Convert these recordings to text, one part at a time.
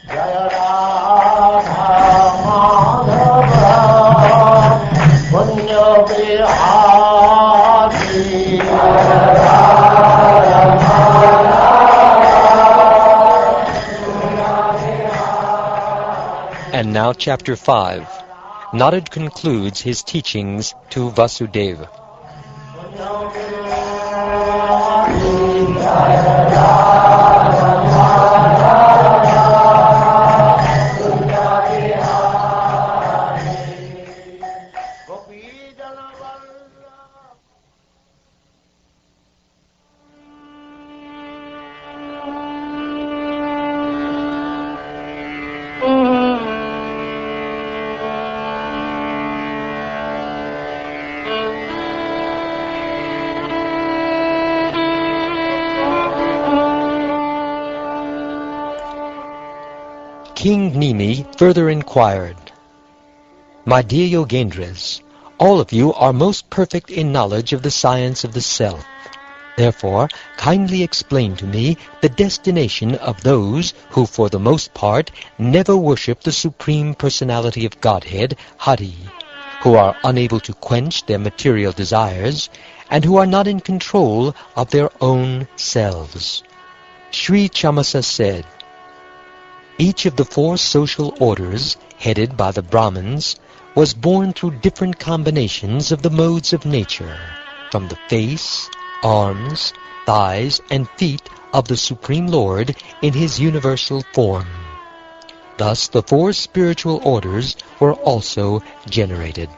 Jaya Radha Madhava Punya Bihari Jaya Radha Madhava. And now chapter 5. Narada concludes his teachings to Vasudeva. King Nimi further inquired, "My dear Yogendras, all of you are most perfect in knowledge of the science of the self. Therefore, kindly explain to me the destination of those who for the most part never worship the Supreme Personality of Godhead, Hari, who are unable to quench their material desires, and who are not in control of their own selves." Sri Chamasa said, "Each of the 4 social orders, headed by the Brahmins, was born through different combinations of the modes of nature, from the face, arms, thighs, and feet of the Supreme Lord in his universal form. Thus the 4 spiritual orders were also generated.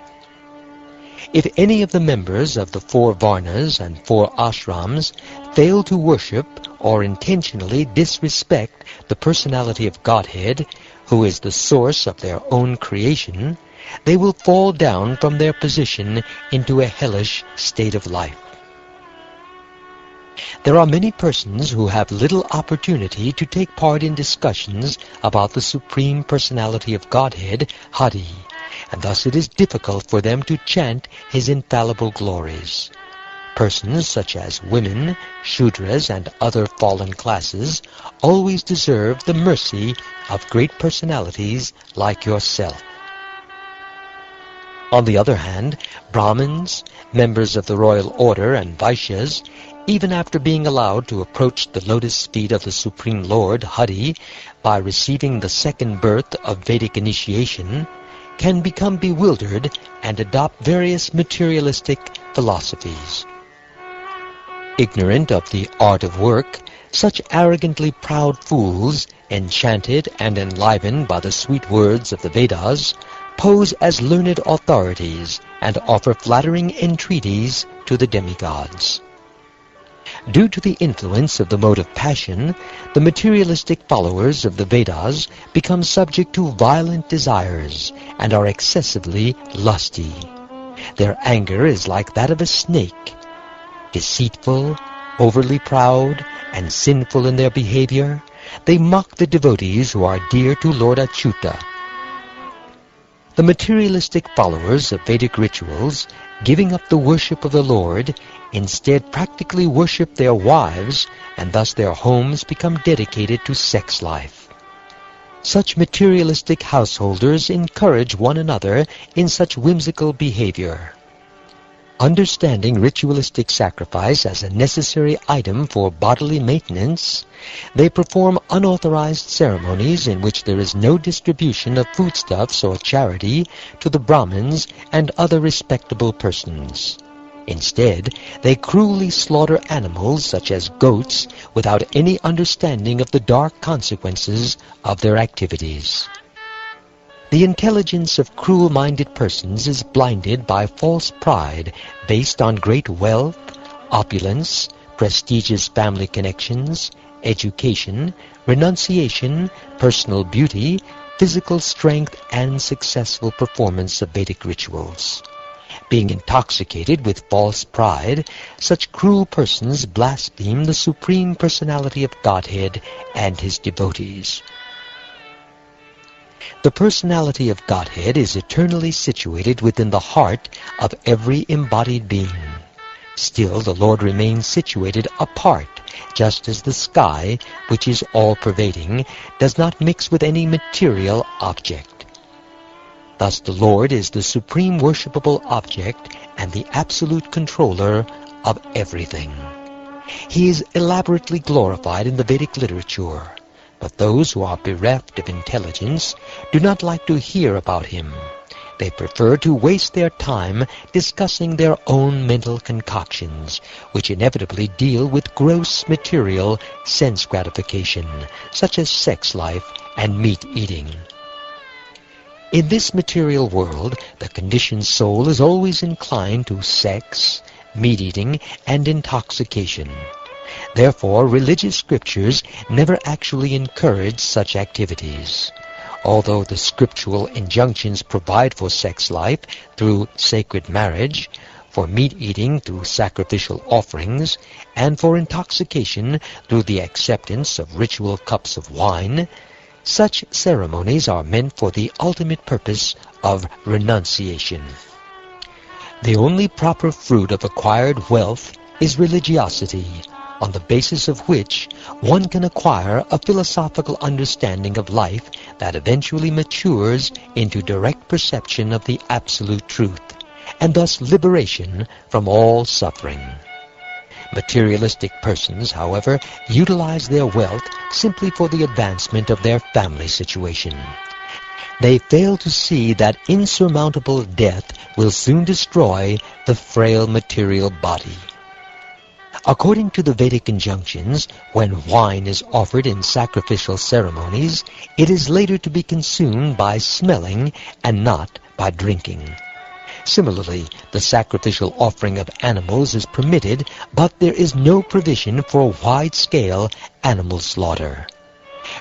If any of the members of the 4 Varnas and 4 ashrams fail to worship or intentionally disrespect the personality of Godhead, who is the source of their own creation, they will fall down from their position into a hellish state of life. There are many persons who have little opportunity to take part in discussions about the Supreme Personality of Godhead, Hari, and thus it is difficult for them to chant his infallible glories. Persons such as women, Shudras, and other fallen classes always deserve the mercy of great personalities like yourself. On the other hand, Brahmins, members of the royal order, and Vaishyas, even after being allowed to approach the lotus feet of the Supreme Lord, Hari, by receiving the second birth of Vedic initiation, can become bewildered and adopt various materialistic philosophies. Ignorant of the art of work, such arrogantly proud fools, enchanted and enlivened by the sweet words of the Vedas, pose as learned authorities and offer flattering entreaties to the demigods. Due to the influence of the mode of passion, the materialistic followers of the Vedas become subject to violent desires and are excessively lusty. Their anger is like that of a snake. Deceitful, overly proud, and sinful in their behavior, they mock the devotees who are dear to Lord Achyuta. The materialistic followers of Vedic rituals, giving up the worship of the Lord, instead practically worship their wives, and thus their homes become dedicated to sex life. Such materialistic householders encourage one another in such whimsical behavior. Understanding ritualistic sacrifice as a necessary item for bodily maintenance, they perform unauthorized ceremonies in which there is no distribution of foodstuffs or charity to the Brahmins and other respectable persons. Instead, they cruelly slaughter animals such as goats without any understanding of the dark consequences of their activities. The intelligence of cruel-minded persons is blinded by false pride based on great wealth, opulence, prestigious family connections, education, renunciation, personal beauty, physical strength, and successful performance of Vedic rituals. Being intoxicated with false pride, such cruel persons blaspheme the Supreme Personality of Godhead and his devotees. The personality of Godhead is eternally situated within the heart of every embodied being. Still, the Lord remains situated apart, just as the sky, which is all-pervading, does not mix with any material object. Thus the Lord is the supreme worshipable object and the absolute controller of everything. He is elaborately glorified in the Vedic literature, but those who are bereft of intelligence do not like to hear about him. They prefer to waste their time discussing their own mental concoctions, which inevitably deal with gross material sense gratification, such as sex life and meat eating. In this material world, the conditioned soul is always inclined to sex, meat eating, and intoxication. Therefore, religious scriptures never actually encourage such activities. Although the scriptural injunctions provide for sex life through sacred marriage, for meat eating through sacrificial offerings, and for intoxication through the acceptance of ritual cups of wine, such ceremonies are meant for the ultimate purpose of renunciation. The only proper fruit of acquired wealth is religiosity, on the basis of which one can acquire a philosophical understanding of life that eventually matures into direct perception of the absolute truth, and thus liberation from all suffering. Materialistic persons, however, utilize their wealth simply for the advancement of their family situation. They fail to see that insurmountable death will soon destroy the frail material body. According to the Vedic injunctions, when wine is offered in sacrificial ceremonies, it is later to be consumed by smelling and not by drinking. Similarly, the sacrificial offering of animals is permitted, but there is no provision for wide-scale animal slaughter.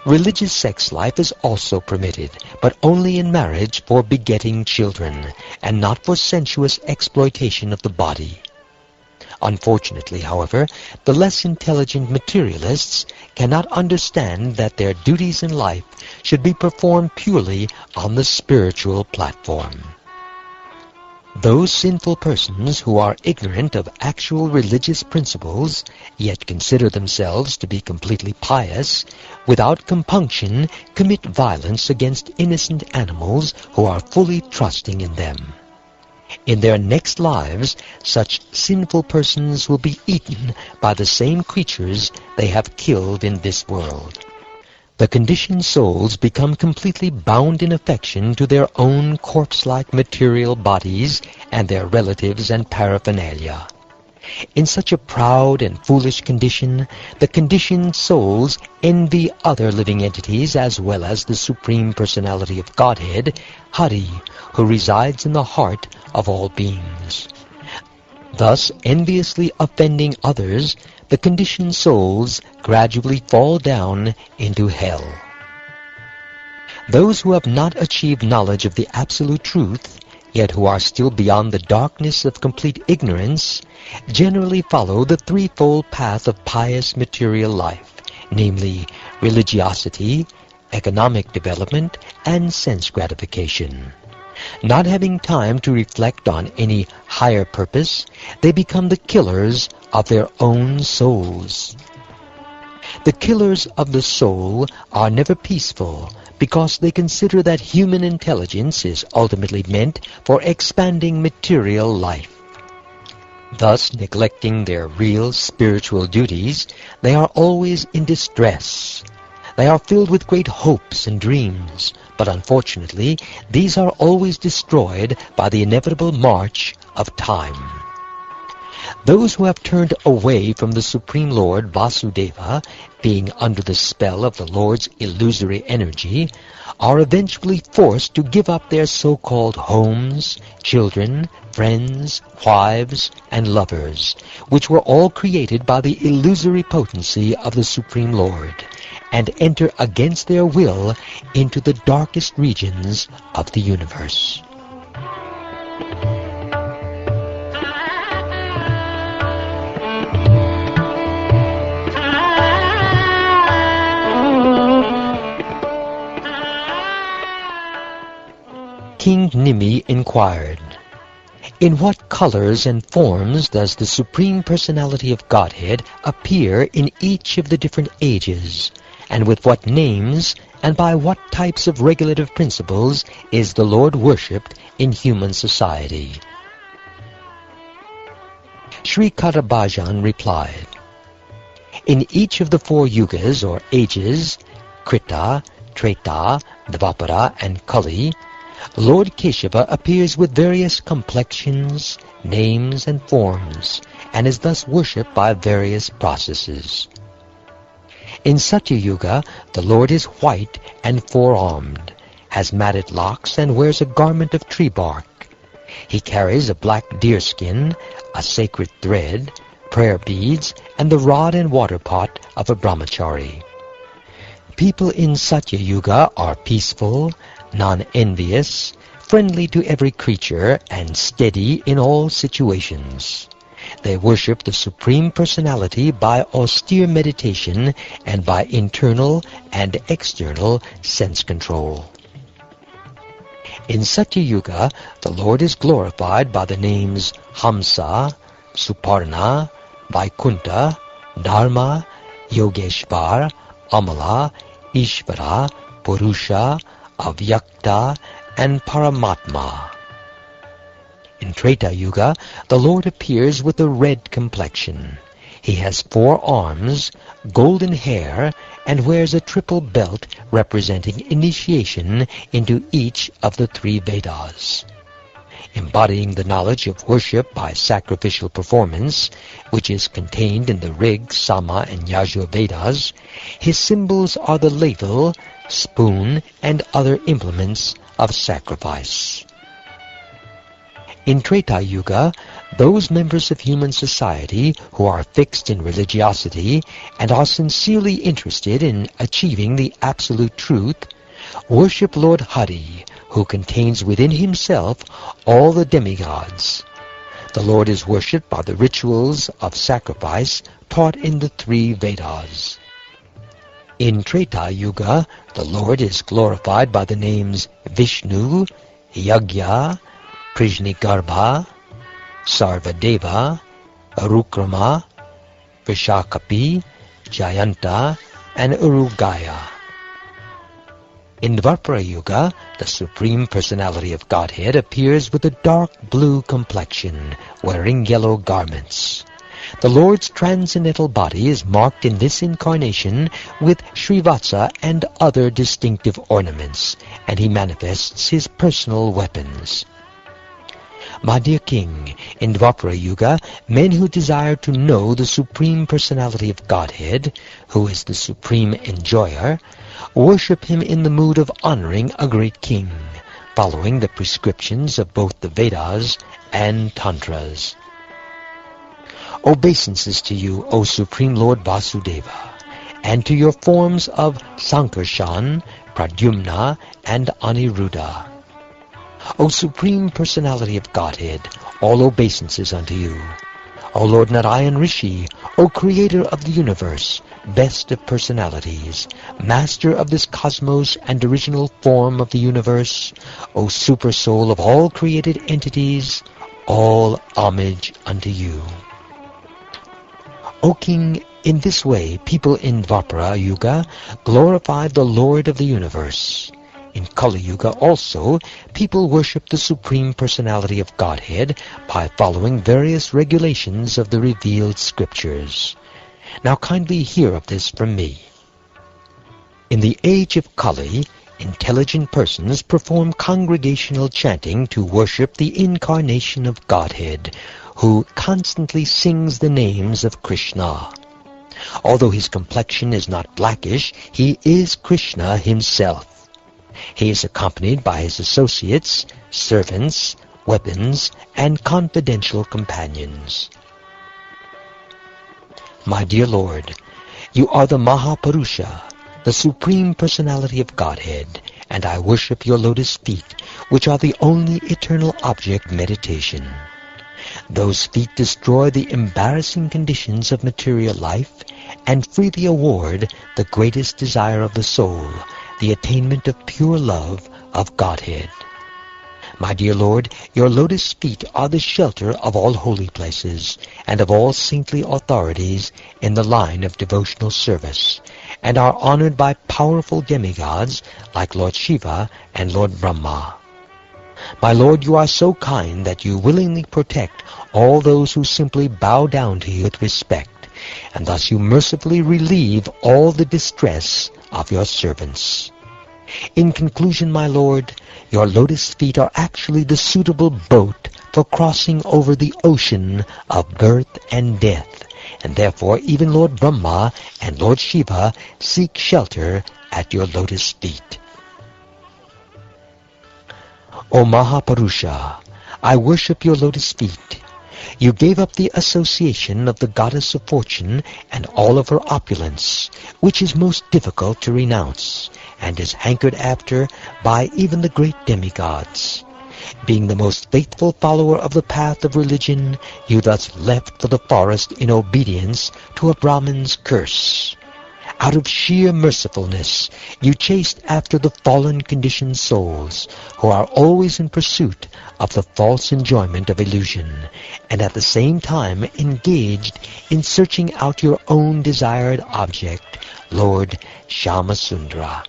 Religious sex life is also permitted, but only in marriage for begetting children, and not for sensuous exploitation of the body. Unfortunately, however, the less intelligent materialists cannot understand that their duties in life should be performed purely on the spiritual platform. Those sinful persons who are ignorant of actual religious principles, yet consider themselves to be completely pious, without compunction commit violence against innocent animals who are fully trusting in them. In their next lives, such sinful persons will be eaten by the same creatures they have killed in this world. The conditioned souls become completely bound in affection to their own corpse-like material bodies and their relatives and paraphernalia. In such a proud and foolish condition, the conditioned souls envy other living entities as well as the Supreme Personality of Godhead, Hari, who resides in the heart of all beings. Thus, enviously offending others, the conditioned souls gradually fall down into hell. Those who have not achieved knowledge of the absolute truth, yet who are still beyond the darkness of complete ignorance, generally follow the threefold path of pious material life, namely religiosity, economic development, and sense gratification. Not having time to reflect on any higher purpose, they become the killers of their own souls. The killers of the soul are never peaceful, because they consider that human intelligence is ultimately meant for expanding material life. Thus, neglecting their real spiritual duties, they are always in distress. They are filled with great hopes and dreams, but unfortunately, these are always destroyed by the inevitable march of time. Those who have turned away from the Supreme Lord Vasudeva, being under the spell of the Lord's illusory energy, are eventually forced to give up their so-called homes, children, friends, wives, and lovers, which were all created by the illusory potency of the Supreme Lord, and enter against their will into the darkest regions of the universe. King Nimi inquired, In what colors and forms does the Supreme Personality of Godhead appear in each of the different ages, and with what names and by what types of regulative principles is the Lord worshipped in human society? Sri Karabhajan replied, in each of the 4 yugas or ages, Krita, Treta, Dvapara and Kali, Lord Keshava appears with various complexions, names and forms, and is thus worshipped by various processes. In Satya Yuga, the Lord is white and 4-armed, has matted locks and wears a garment of tree bark. He carries a black deerskin, a sacred thread, prayer beads, and the rod and water pot of a brahmachari. People in Satya Yuga are peaceful, non-envious, friendly to every creature, and steady in all situations. They worship the Supreme Personality by austere meditation and by internal and external sense control. In Satya Yuga, the Lord is glorified by the names Hamsa, Suparna, Vaikunta, Dharma, Yogeshvar, Amala, Ishvara, Purusha, Avyakta, and Paramatma. In Treta Yuga, the Lord appears with a red complexion. He has 4 arms, golden hair, and wears a triple belt representing initiation into each of the 3 Vedas. Embodying the knowledge of worship by sacrificial performance, which is contained in the Rig, Sama, and Yajur Vedas, his symbols are the ladle, spoon, and other implements of sacrifice. In Treta Yuga, those members of human society who are fixed in religiosity and are sincerely interested in achieving the absolute truth worship Lord Hari, who contains within himself all the demigods. The Lord is worshipped by the rituals of sacrifice taught in the 3 Vedas. In Treta Yuga, the Lord is glorified by the names Vishnu, Yagya, Prajnigarbha, Sarvadeva, Arukrama, Vishakapi, Jayanta, and Urugaya. In Dvapara Yuga, the Supreme Personality of Godhead appears with a dark blue complexion, wearing yellow garments. The Lord's transcendental body is marked in this incarnation with Srivatsa and other distinctive ornaments, and he manifests his personal weapons. My dear King, in Dvapara Yuga, men who desire to know the Supreme Personality of Godhead, who is the Supreme Enjoyer, worship him in the mood of honoring a great king, following the prescriptions of both the Vedas and Tantras. Obeisances to you, O Supreme Lord Vasudeva, and to your forms of Sankarshan, Pradyumna, and Aniruddha. O Supreme Personality of Godhead, all obeisances unto you. O Lord Narayan Rishi, O Creator of the universe, best of personalities, Master of this cosmos and original form of the universe, O Super Soul of all created entities, all homage unto you. O King, in this way people in Dvapara Yuga glorify the Lord of the universe. In Kali Yuga also, people worship the Supreme Personality of Godhead by following various regulations of the revealed scriptures. Now kindly hear of this from me. In the age of Kali, intelligent persons perform congregational chanting to worship the incarnation of Godhead, who constantly sings the names of Krishna. Although his complexion is not blackish, he is Krishna himself. He is accompanied by his associates, servants, weapons, and confidential companions. My dear Lord, you are the Mahapurusha, the Supreme Personality of Godhead, and I worship your lotus feet, which are the only eternal object meditation. Those feet destroy the embarrassing conditions of material life and freely award the greatest desire of the soul, the attainment of pure love of Godhead. My dear Lord, your lotus feet are the shelter of all holy places and of all saintly authorities in the line of devotional service, and are honored by powerful demigods like Lord Shiva and Lord Brahma. My Lord, you are so kind that you willingly protect all those who simply bow down to you with respect, and thus you mercifully relieve all the distress of your servants. In conclusion, my Lord, your lotus feet are actually the suitable boat for crossing over the ocean of birth and death, and therefore even Lord Brahma and Lord Shiva seek shelter at your lotus feet. O Mahapurusha, I worship your lotus feet. You gave up the association of the goddess of fortune and all of her opulence, which is most difficult to renounce, and is hankered after by even the great demigods. Being the most faithful follower of the path of religion, you thus left for the forest in obedience to a Brahmin's curse. Out of sheer mercifulness, you chased after the fallen conditioned souls, who are always in pursuit of the false enjoyment of illusion, and at the same time engaged in searching out your own desired object, Lord Shyamasundara.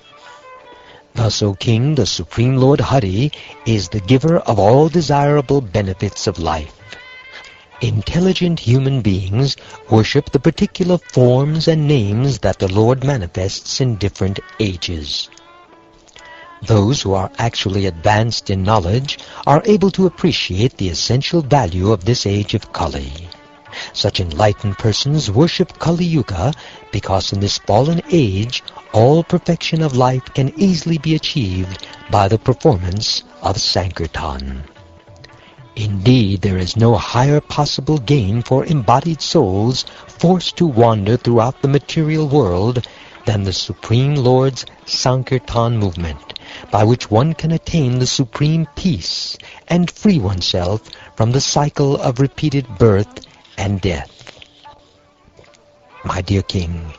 Thus, O King, the Supreme Lord Hari is the giver of all desirable benefits of life. Intelligent human beings worship the particular forms and names that the Lord manifests in different ages. Those who are actually advanced in knowledge are able to appreciate the essential value of this age of Kali. Such enlightened persons worship Kali Yuga because in this fallen age all perfection of life can easily be achieved by the performance of Sankirtan. Indeed, there is no higher possible gain for embodied souls forced to wander throughout the material world than the Supreme Lord's Sankirtan movement, by which one can attain the supreme peace and free oneself from the cycle of repeated birth and death. My dear King,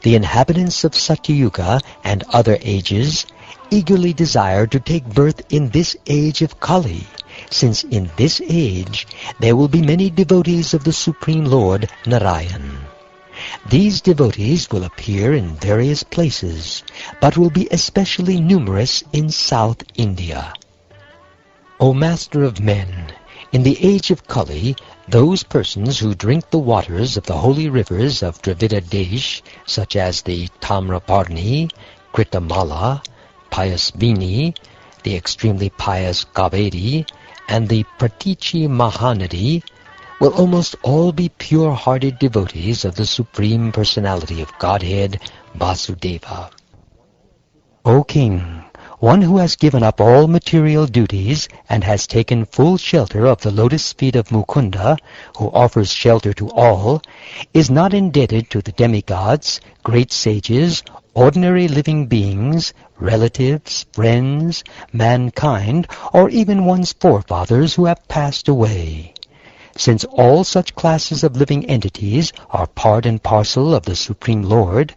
the inhabitants of Satyuga and other ages eagerly desire to take birth in this age of Kali, since in this age there will be many devotees of the Supreme Lord Narayan. These devotees will appear in various places, but will be especially numerous in South India. O Master of Men, in the age of Kali, those persons who drink the waters of the holy rivers of Dravida Desh, such as the Tamraparni, Kritamala, Payasvini, the extremely pious Kaveri, and the Pratichi Mahanadi, will almost all be pure-hearted devotees of the Supreme Personality of Godhead, Vasudeva. O King, one who has given up all material duties and has taken full shelter of the lotus feet of Mukunda, who offers shelter to all, is not indebted to the demigods, great sages, ordinary living beings, relatives, friends, mankind, or even one's forefathers who have passed away. Since all such classes of living entities are part and parcel of the Supreme Lord,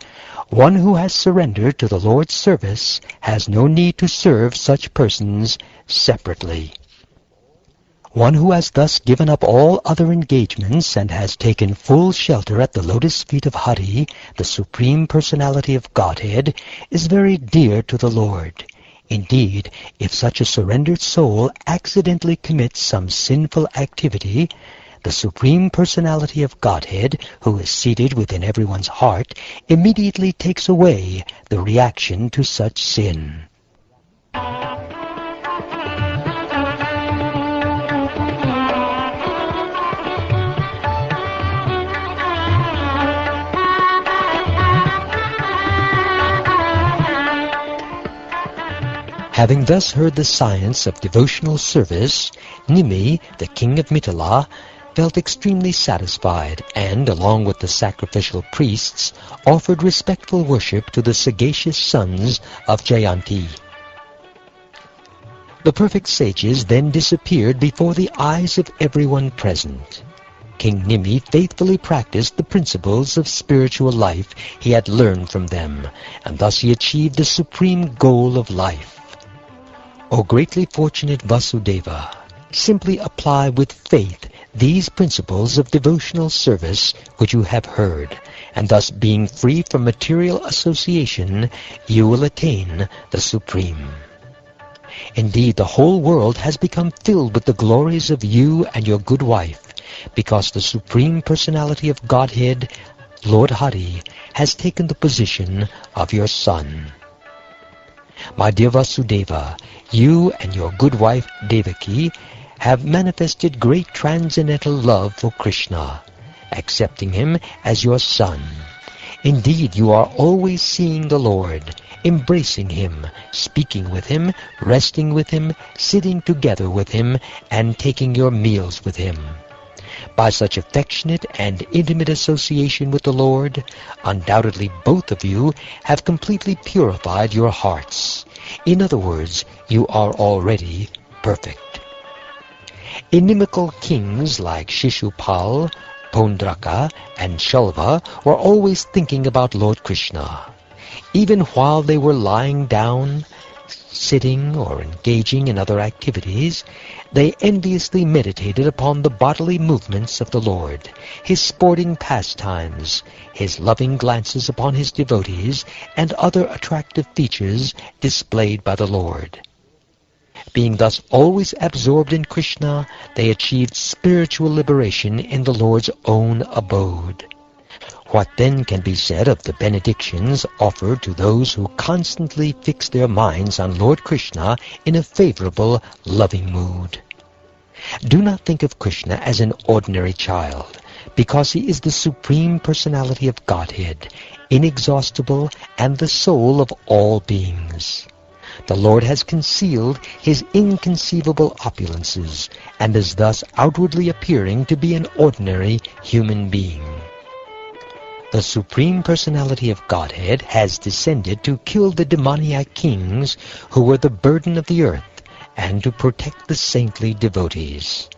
one who has surrendered to the Lord's service has no need to serve such persons separately. One who has thus given up all other engagements and has taken full shelter at the lotus feet of Hari, the Supreme Personality of Godhead, is very dear to the Lord. Indeed, if such a surrendered soul accidentally commits some sinful activity, the Supreme Personality of Godhead, who is seated within everyone's heart, immediately takes away the reaction to such sin. Having thus heard the science of devotional service, Nimi, the king of Mithila, felt extremely satisfied and, along with the sacrificial priests, offered respectful worship to the sagacious sons of Jayanti. The perfect sages then disappeared before the eyes of everyone present. King Nimi faithfully practiced the principles of spiritual life he had learned from them, and thus he achieved the supreme goal of life. O greatly fortunate Vasudeva, simply apply with faith these principles of devotional service which you have heard, and thus being free from material association, you will attain the Supreme. Indeed, the whole world has become filled with the glories of you and your good wife, because the Supreme Personality of Godhead, Lord Hari, has taken the position of your son. My dear Vasudeva, you and your good wife Devaki have manifested great transcendental love for Krishna, accepting him as your son. Indeed, you are always seeing the Lord, embracing him, speaking with him, resting with him, sitting together with him, and taking your meals with him. By such affectionate and intimate association with the Lord, undoubtedly both of you have completely purified your hearts. In other words, you are already perfect. Inimical kings like Shishupal, Pondraka, and Shalva were always thinking about Lord Krishna. Even while they were lying down, sitting, or engaging in other activities, they enviously meditated upon the bodily movements of the Lord, his sporting pastimes, his loving glances upon his devotees, and other attractive features displayed by the Lord. Being thus always absorbed in Krishna, they achieved spiritual liberation in the Lord's own abode. What then can be said of the benedictions offered to those who constantly fix their minds on Lord Krishna in a favorable, loving mood? Do not think of Krishna as an ordinary child, because he is the Supreme Personality of Godhead, inexhaustible and the soul of all beings. The Lord has concealed his inconceivable opulences, and is thus outwardly appearing to be an ordinary human being. The Supreme Personality of Godhead has descended to kill the demoniac kings who were the burden of the earth, and to protect the saintly devotees.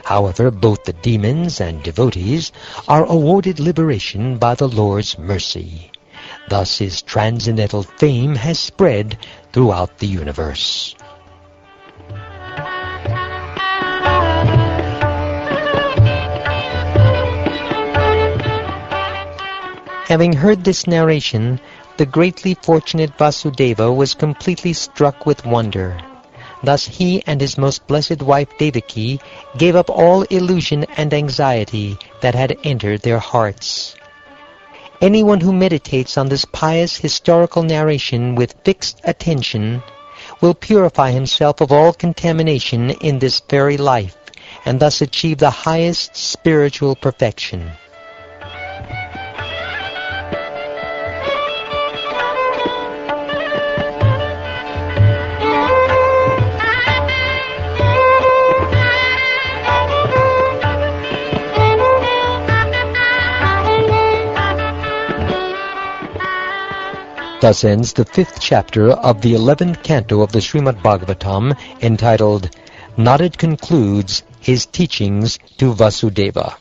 However, both the demons and devotees are awarded liberation by the Lord's mercy. Thus his transcendental fame has spread throughout the universe. Having heard this narration, the greatly fortunate Vasudeva was completely struck with wonder. Thus he and his most blessed wife Devaki gave up all illusion and anxiety that had entered their hearts. Anyone who meditates on this pious historical narration with fixed attention will purify himself of all contamination in this very life, and thus achieve the highest spiritual perfection. Thus ends the 5th chapter of the 11th canto of the Srimad Bhagavatam, entitled, Narada concludes his teachings to Vasudeva.